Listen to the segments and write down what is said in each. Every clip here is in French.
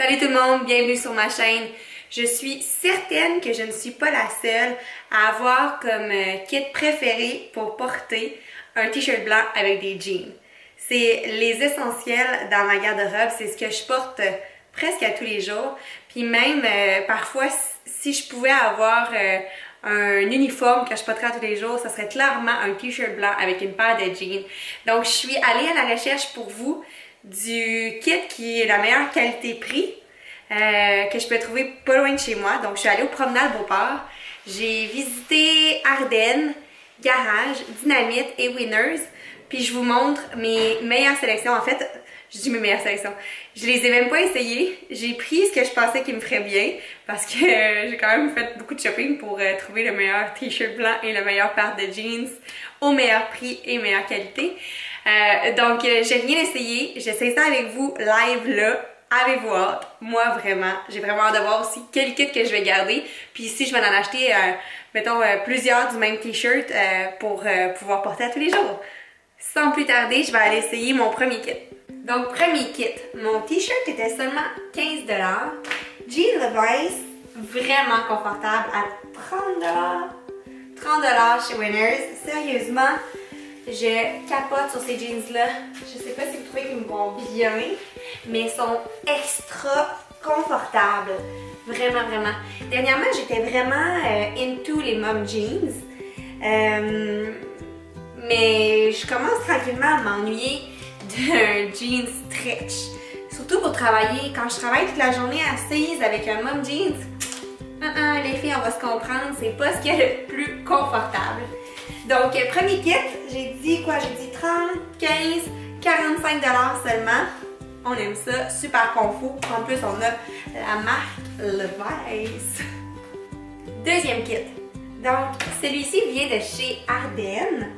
Salut tout le monde, bienvenue sur ma chaîne. Je suis certaine que je ne suis pas la seule à avoir comme kit préféré pour porter un t-shirt blanc avec des jeans. C'est les essentiels dans ma garde-robe, c'est ce que je porte presque à tous les jours. Puis même parfois, si je pouvais avoir un uniforme que je porterais à tous les jours, ça serait clairement un t-shirt blanc avec une paire de jeans. Donc je suis allée à la recherche pour vous du kit qui est la meilleure qualité-prix que je peux trouver pas loin de chez moi. Donc je suis allée au Promenade Beauport. J'ai visité Ardennes, Garage, Dynamite et Winners. Puis je vous montre mes meilleures sélections. En fait, je dis mes meilleures sélections. Je les ai même pas essayées. J'ai pris ce que je pensais qui me ferait bien parce que j'ai quand même fait beaucoup de shopping pour trouver le meilleur t-shirt blanc et le meilleur paire de jeans au meilleur prix et meilleure qualité. Donc j'ai rien essayé. J'essaie ça avec vous live là. Avez-vous hâte? Moi vraiment, j'ai vraiment hâte de voir aussi quel kit que je vais garder. Puis si je vais en acheter, mettons, plusieurs du même t-shirt pour pouvoir porter à tous les jours. Sans plus tarder, je vais aller essayer mon premier kit. Donc, premier kit. Mon t-shirt était seulement 15$. Jean Levi's, vraiment confortable à 30$. 30$ chez Winners. Sérieusement, je capote sur ces jeans-là. Je sais pas si vous trouvez qu'ils me vont bien, mais ils sont extra confortables. Vraiment, vraiment. Dernièrement, j'étais vraiment into les mom jeans. Mais je commence tranquillement à m'ennuyer d'un jean stretch. Surtout pour travailler. Quand je travaille toute la journée assise avec un mom jeans, les filles, on va se comprendre, c'est pas ce qui est le plus confortable. Donc, premier kit, j'ai dit quoi? J'ai dit 30, 15, 45$ seulement. On aime ça, super confort. En plus, on a la marque Levi's. Deuxième kit. Donc, celui-ci vient de chez Ardennes.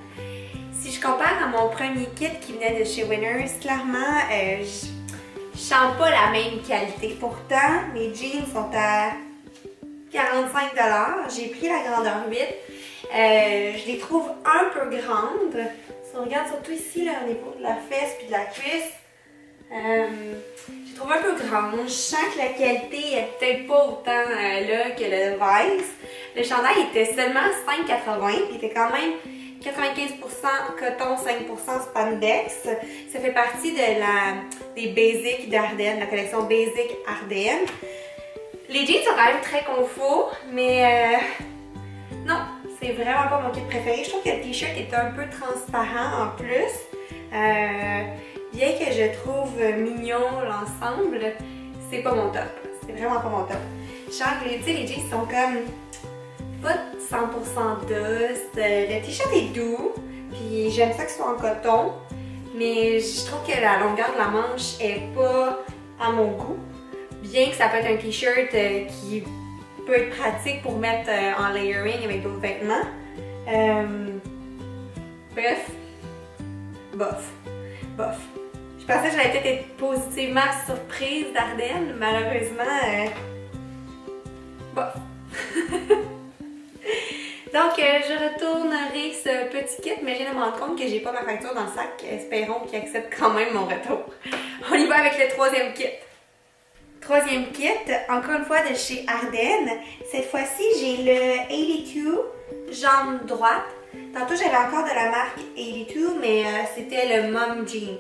Si je compare à mon premier kit qui venait de chez Winners, clairement, je sens pas la même qualité. Pourtant, mes jeans sont à 45$. J'ai pris la grandeur 8. Je les trouve un peu grandes. Si on regarde surtout ici, là, au niveau de la fesse puis de la cuisse, je les trouve un peu grandes. Je sens que la qualité est peut-être pas autant là que le Levi's. Le chandail était seulement 5,80$. Il était quand même 95% coton, 5% spandex. Ça fait partie des basics d'Ardennes, la collection Basic Ardennes. Les jeans sont quand même très confort, mais non, c'est vraiment pas mon kit préféré. Je trouve que le t-shirt est un peu transparent en plus. Bien que je trouve mignon l'ensemble, c'est pas mon top. C'est vraiment pas mon top. Je sens que les jeans sont comme pas 100% douce. Le t-shirt est doux, puis j'aime ça que ce soit en coton, mais je trouve que la longueur de la manche est pas à mon goût. Bien que ça peut être un t-shirt qui peut être pratique pour mettre en layering avec d'autres vêtements. Bref, bof. Je pensais que j'allais peut-être être positivement surprise d'Ardennes, malheureusement, bof. Donc, je retournerai ce petit kit, mais je viens de me rendre compte que j'ai pas ma facture dans le sac. Espérons qu'il accepte quand même mon retour. On y va avec le troisième kit. Troisième kit, encore une fois de chez Ardennes. Cette fois-ci, j'ai le 82 jambe droite. Tantôt, j'avais encore de la marque 82, mais c'était le mom jean.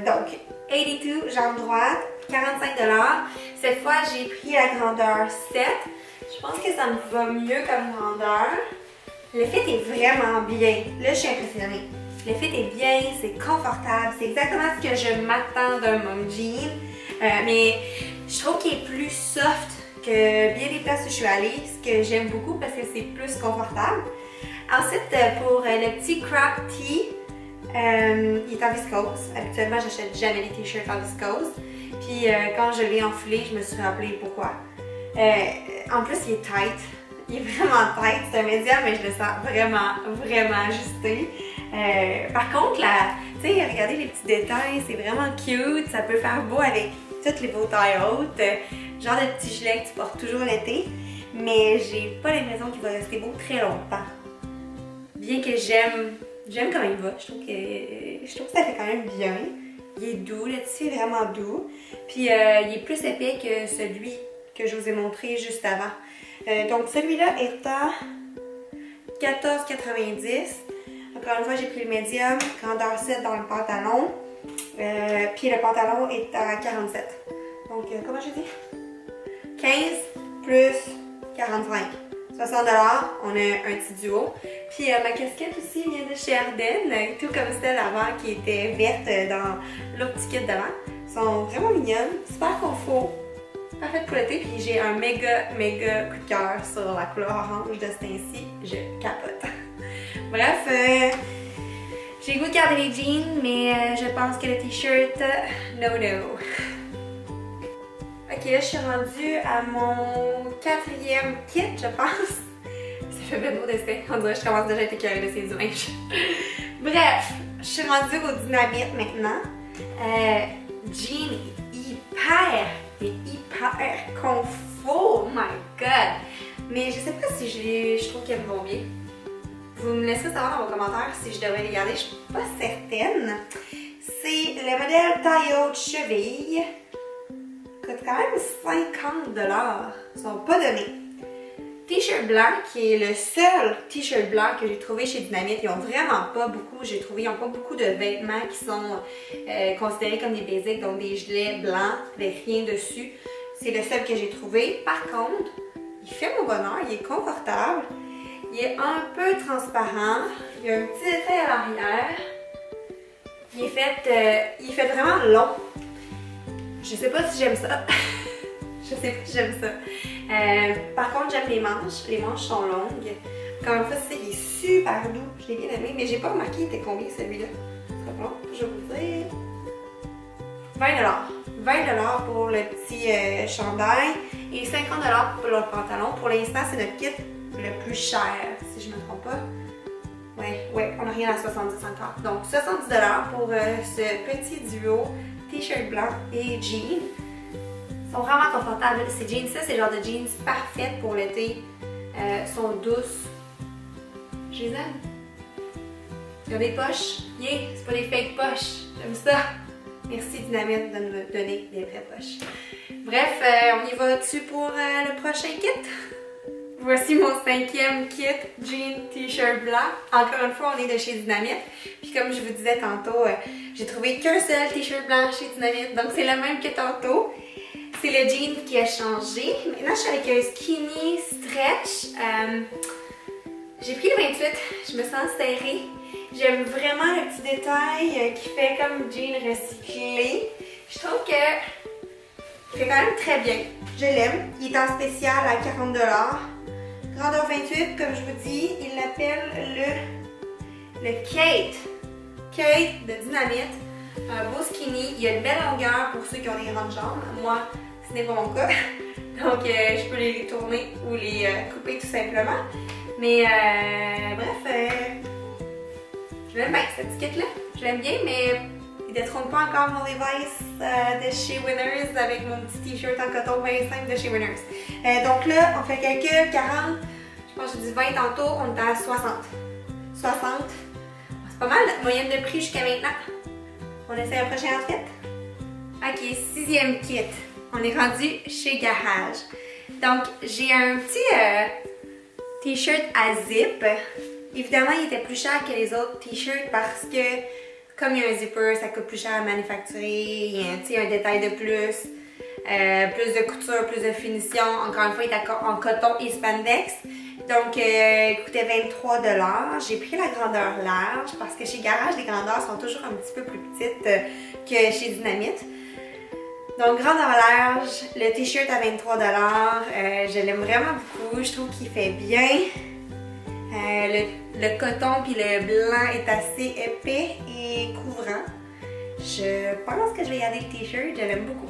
Donc, 82 jambe droite, 45$. Cette fois, j'ai pris la grandeur 7. Je pense que ça me va mieux comme grandeur. Le fit est vraiment bien. Là, je suis impressionnée. Le fit est bien, c'est confortable. C'est exactement ce que je m'attends d'un mom jean. Mais je trouve qu'il est plus soft que bien des places où je suis allée. Ce que j'aime beaucoup parce que c'est plus confortable. Ensuite, pour le petit crop tee, il est en viscose. Habituellement, j'achète jamais les t-shirts en viscose. Puis quand je l'ai enfilé, je me suis rappelé pourquoi. En plus, il est tight. Il est vraiment tight. C'est un médium, mais je le sens vraiment, vraiment ajusté. Par contre, tu sais, regardez les petits détails. C'est vraiment cute. Ça peut faire beau avec toutes les beaux tailles hautes. Genre de petit gilet que tu portes toujours l'été. Mais j'ai pas l'impression qu'il va rester beau très longtemps. Bien que j'aime comment il va. Je trouve que ça fait quand même bien. Il est doux, le tissu est vraiment doux. Puis il est plus épais que celui que je vous ai montré juste avant. Donc celui-là est à 14,90. Encore une fois, j'ai pris le médium, grandeur 7 dans le pantalon. Puis le pantalon est à 47. Donc, comment j'ai dit? 15 plus 45. 60 $. On a un petit duo. Puis ma casquette aussi vient de chez Ardennes, tout comme celle avant qui était verte dans l'autre petit kit d'avant. Elles sont vraiment mignonnes, super confort, parfaites pour l'été. Puis j'ai un méga coup de cœur sur la couleur orange de ce teint-ci. Je capote. Bref, j'ai le goût de garder les jeans, mais je pense que le t-shirt, no. Ok, là je suis rendue à mon 4e kit, je pense. Ça fait bien beau d'essai. On dirait que je commence déjà à être écœurée de ces images. Bref, je suis rendue au dynamite maintenant. Jean est hyper confort. Oh my god! Mais je sais pas si je trouve qu'elles me vont bien. Vous me laisserez savoir dans vos commentaires si je devrais les garder. Je suis pas certaine. C'est le modèle taille haute cheville. Coûte quand même 50 $. Ils sont pas donnés. T-shirt blanc, qui est le seul t-shirt blanc que j'ai trouvé chez Dynamite. Ils ont vraiment pas beaucoup, j'ai trouvé, ils n'ont pas beaucoup de vêtements qui sont considérés comme des basics, donc des gilets blancs avec rien dessus. C'est le seul que j'ai trouvé. Par contre, il fait mon bonheur, il est confortable, il est un peu transparent, il y a un petit effet à l'arrière. Il est fait vraiment long. Je sais pas si j'aime ça. Je sais pas si j'aime ça. Par contre, j'aime les manches. Les manches sont longues. Encore une fois, il est super doux. Je l'ai bien aimé, mais j'ai pas remarqué il était combien celui-là. C'est bon, je vais vous dire. 20 $. 20 $ pour le petit chandail et 50 $ pour le pantalon. Pour l'instant, c'est notre kit le plus cher, si je ne me trompe pas. Ouais, on n'a rien à 70 encore. Donc 70 $ pour ce petit duo t-shirt blanc et jeans. Ils sont vraiment confortables. Ces jeans-là, c'est le genre de jeans parfaites pour l'été. Sont douces. Je les aime. Ils ont des poches. Yeah, c'est pas des fake poches. J'aime ça. Merci Dynamite de me donner des vraies poches. Bref, on y va dessus pour le prochain kit. Voici mon 5e kit jean t-shirt blanc. Encore une fois, on est de chez Dynamite. Puis comme je vous disais tantôt, j'ai trouvé qu'un seul t-shirt blanc chez Dynamite. Donc c'est le même que tantôt. C'est le jean qui a changé. Maintenant, je suis avec un skinny stretch. J'ai pris le 28. Je me sens serrée. J'aime vraiment le petit détail qui fait comme jean recyclé. Je trouve que il fait quand même très bien. Je l'aime. Il est en spécial à 40 $. Grandeur 28, comme je vous dis, il l'appelle le Kate. Kate de Dynamite. Un beau skinny. Il a une belle longueur pour ceux qui ont des grandes jambes. Moi, ce n'est pas mon cas. Donc, je peux les tourner ou les couper tout simplement. Mais bref, je l'aime bien, cette étiquette-là. Je l'aime bien, mais il ne détrône pas encore mon Levi's de chez Winners avec mon petit t-shirt en coton 25 de chez Winners. Donc là, on fait calcul 40, je pense que j'ai dit 20 tantôt, on est à 60. 60, c'est pas mal notre moyenne de prix jusqu'à maintenant. On essaie le prochain outfit. Ok, 6e kit. On est rendu chez Garage. Donc, j'ai un petit t-shirt à zip. Évidemment, il était plus cher que les autres t-shirts parce que, comme il y a un zipper, ça coûte plus cher à manufacturer. Il y a un détail de plus. Plus de couture, plus de finition. Encore une fois, il est en coton et spandex. Donc, il coûtait 23 $. J'ai pris la grandeur large parce que chez Garage, les grandeurs sont toujours un petit peu plus petites que chez Dynamite. Donc, grandeur large, le t-shirt à 23 $. Je l'aime vraiment beaucoup. Je trouve qu'il fait bien. Le coton puis le blanc est assez épais et couvrant. Je pense que je vais garder le t-shirt. Je l'aime beaucoup.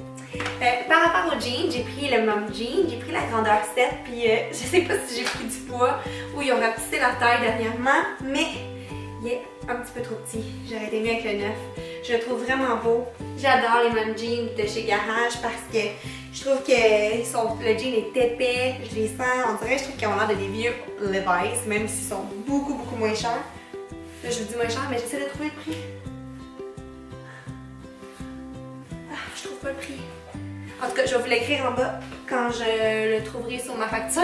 Par rapport au jean, j'ai pris le mom jean, j'ai pris la grandeur 7, puis je sais pas si j'ai pris du poids ou ils ont rapetissé leur taille dernièrement, mais il est un petit peu trop petit. J'aurais été mieux avec le 9. Je le trouve vraiment beau. J'adore les mom jeans de chez Garage parce que je trouve que le jean est épais, je les sens, on dirait, je trouve qu'ils ont l'air de des vieux Levi's, même s'ils sont beaucoup moins chers. Là, je vous dis moins cher, mais j'essaie de trouver le prix. Ah, je trouve pas le prix. En tout cas, je vais vous l'écrire en bas quand je le trouverai sur ma facture.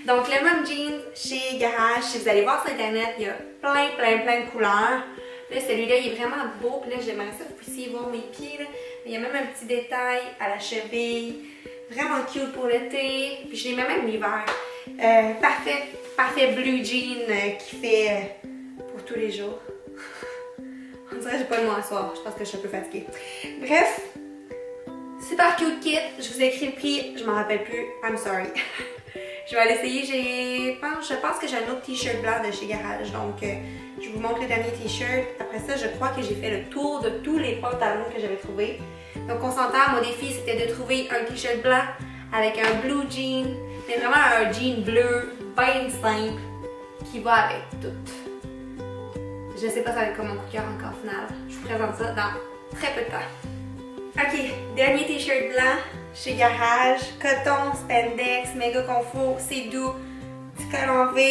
Donc, le Mom Jeans chez Garage, si vous allez voir sur Internet, il y a plein de couleurs. Là, celui-là, il est vraiment beau. Puis là, j'aimerais ça que vous puissiez voir mes pieds. Là. Il y a même un petit détail à la cheville. Vraiment cute pour l'été. Puis je l'ai même l'hiver. Parfait blue jean qui fait pour tous les jours. On dirait que j'ai pas le mot à soir. Je pense que je suis un peu fatiguée. Bref, super cute kit. Je vous ai écrit le prix. Je m'en rappelle plus. I'm sorry. Je vais l'essayer. Je pense que j'ai un autre t-shirt blanc de chez Garage. Donc, je vous montre le dernier t-shirt. Après ça, je crois que j'ai fait le tour de tous les pantalons que j'avais trouvés. Donc, on s'entend. Mon défi, c'était de trouver un t-shirt blanc avec un blue jean. Mais vraiment un jean bleu, bien simple, qui va avec tout. Je sais pas ça va être comme mon coup de cœur encore final. Je vous présente ça dans très peu de temps. Ok, dernier t-shirt blanc chez Garage. Coton, spandex, méga confort, c'est doux. Petit collant V.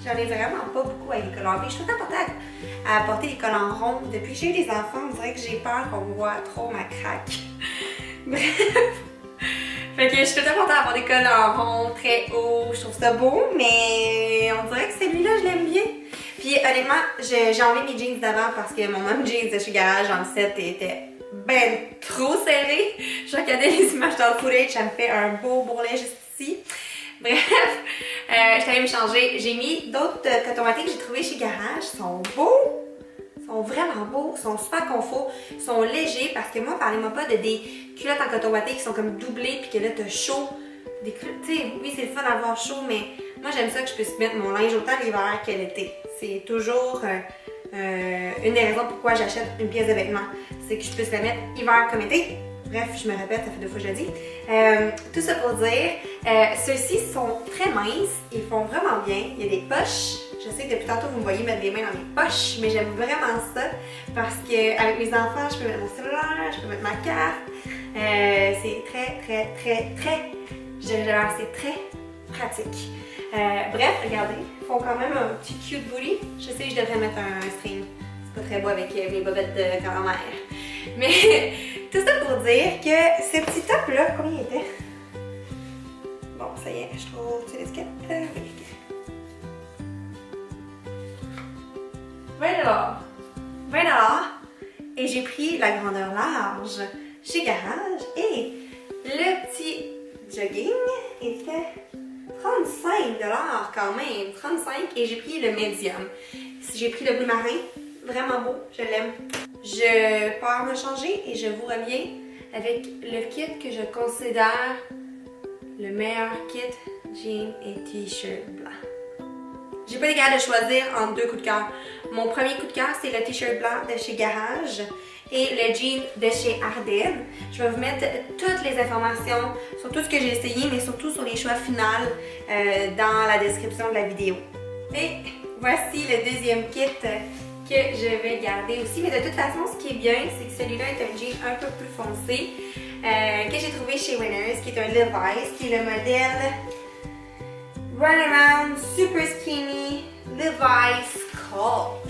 J'en ai vraiment pas beaucoup avec les collants V. Je suis tout le temps portée à porter des collants ronds. Depuis que j'ai eu des enfants, on dirait que j'ai peur qu'on voit trop ma craque. Bref. Fait que je suis tout le temps portée à avoir des collants ronds, très hauts. Je trouve ça beau, mais on dirait que celui-là, je l'aime bien. Puis honnêtement, j'ai enlevé mes jeans d'avant parce que mon Mom Jeans de chez Garage en 7 était ben trop serré. Je regardais les images dans le footage, ça me fait un beau bourrelet juste ici. Bref, je suis allée me changer. J'ai mis d'autres cotons wattés que j'ai trouvés chez Garage. Ils sont beaux. Ils sont vraiment beaux. Ils sont super confort. Ils sont légers parce que moi, parlez-moi pas de des culottes en coton watté qui sont comme doublées puis que là, t'as chaud. Tu sais, oui, c'est le fun d'avoir chaud, mais moi, j'aime ça que je puisse mettre mon linge autant l'hiver que l'été. C'est toujours une des raisons pourquoi j'achète une pièce de vêtements. C'est que je puisse la mettre hiver comme été. Bref, je me répète, ça fait 2 fois que je le dis. Tout ça pour dire, ceux-ci sont très minces, ils font vraiment bien. Il y a des poches. Je sais que depuis tantôt vous me voyez mettre les mains dans mes poches, mais j'aime vraiment ça parce qu'avec mes enfants, je peux mettre mon cellulaire, je peux mettre ma carte. C'est c'est très pratique. Bref, regardez, ils font quand même un petit cute booty. Je sais que je devrais mettre un string. C'est pas très beau avec mes bobettes de grand-mère. Mais tout ça pour dire que ce petit top-là, combien il était? Bon, ça y est, je trouve l'étiquette. 20 $. Et j'ai pris la grandeur large chez Garage et le petit jogging était 35 $ quand même. 35 et j'ai pris le médium. J'ai pris le bleu marin, vraiment beau, je l'aime. Je pars me changer et je vous reviens avec le kit que je considère le meilleur kit jean et t-shirt blanc. J'ai pas les gars de choisir entre 2 coups de cœur. Mon premier coup de cœur, c'est le t-shirt blanc de chez Garage et le jean de chez Ardenne. Je vais vous mettre toutes les informations sur tout ce que j'ai essayé, mais surtout sur les choix finaux dans la description de la vidéo. Et voici le deuxième kit que je vais garder aussi. Mais de toute façon, ce qui est bien, c'est que celui-là est un jean un peu plus foncé que j'ai trouvé chez Winners, qui est un Levi's, qui est le modèle Run Around Super Skinny Levi's Colt.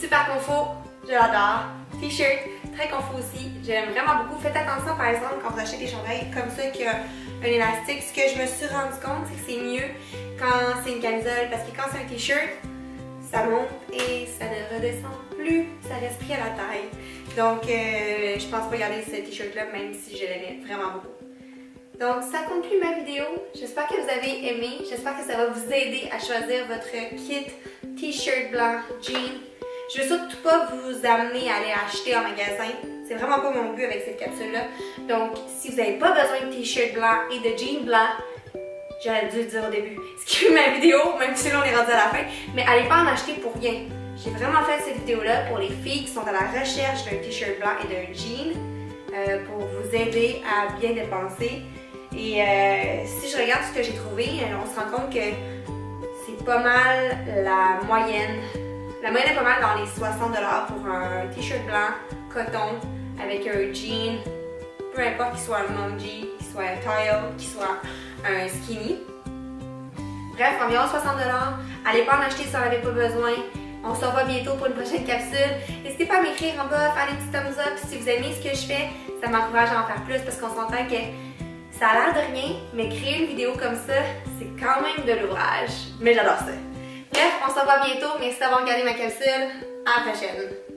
Super confort, je l'adore. T-shirt, très confort aussi. J'aime vraiment beaucoup. Faites attention par exemple quand vous achetez des chandails comme ça qui a un élastique. Ce que je me suis rendu compte, c'est que c'est mieux quand c'est une camisole parce que quand c'est un t-shirt, ça monte et ça ne redescend plus. Ça reste pris à la taille. Donc, je pense pas garder ce t-shirt-là même si je l'aimais vraiment beaucoup. Donc, ça conclut ma vidéo. J'espère que vous avez aimé. J'espère que ça va vous aider à choisir votre kit t-shirt blanc, jean. Je veux surtout pas vous amener à aller acheter en magasin. C'est vraiment pas mon but avec cette capsule-là. Donc, si vous n'avez pas besoin de t-shirt blanc et de jean blanc, j'aurais dû le dire au début. Skippez ma vidéo, même si là on est rendu à la fin. Mais allez pas en acheter pour rien. J'ai vraiment fait cette vidéo-là pour les filles qui sont à la recherche d'un t-shirt blanc et d'un jean. Pour vous aider à bien dépenser. Et si je regarde ce que j'ai trouvé, on se rend compte que c'est pas mal la moyenne. La moyenne est pas mal dans les 60 $ pour un t-shirt blanc, coton, avec un jean, peu importe qu'il soit un mom jean, qu'il soit un tile, qu'il soit un skinny. Bref, environ 60 $. Allez pas en acheter si vous n'en avez pas besoin. On se revoit bientôt pour une prochaine capsule. N'hésitez pas à m'écrire en bas, à faire des petits thumbs up si vous aimez ce que je fais. Ça m'encourage à en faire plus parce qu'on s'entend que ça a l'air de rien, mais créer une vidéo comme ça, c'est quand même de l'ouvrage. Mais j'adore ça. Bref, on se revoit bientôt. Merci d'avoir regardé ma capsule. À la prochaine!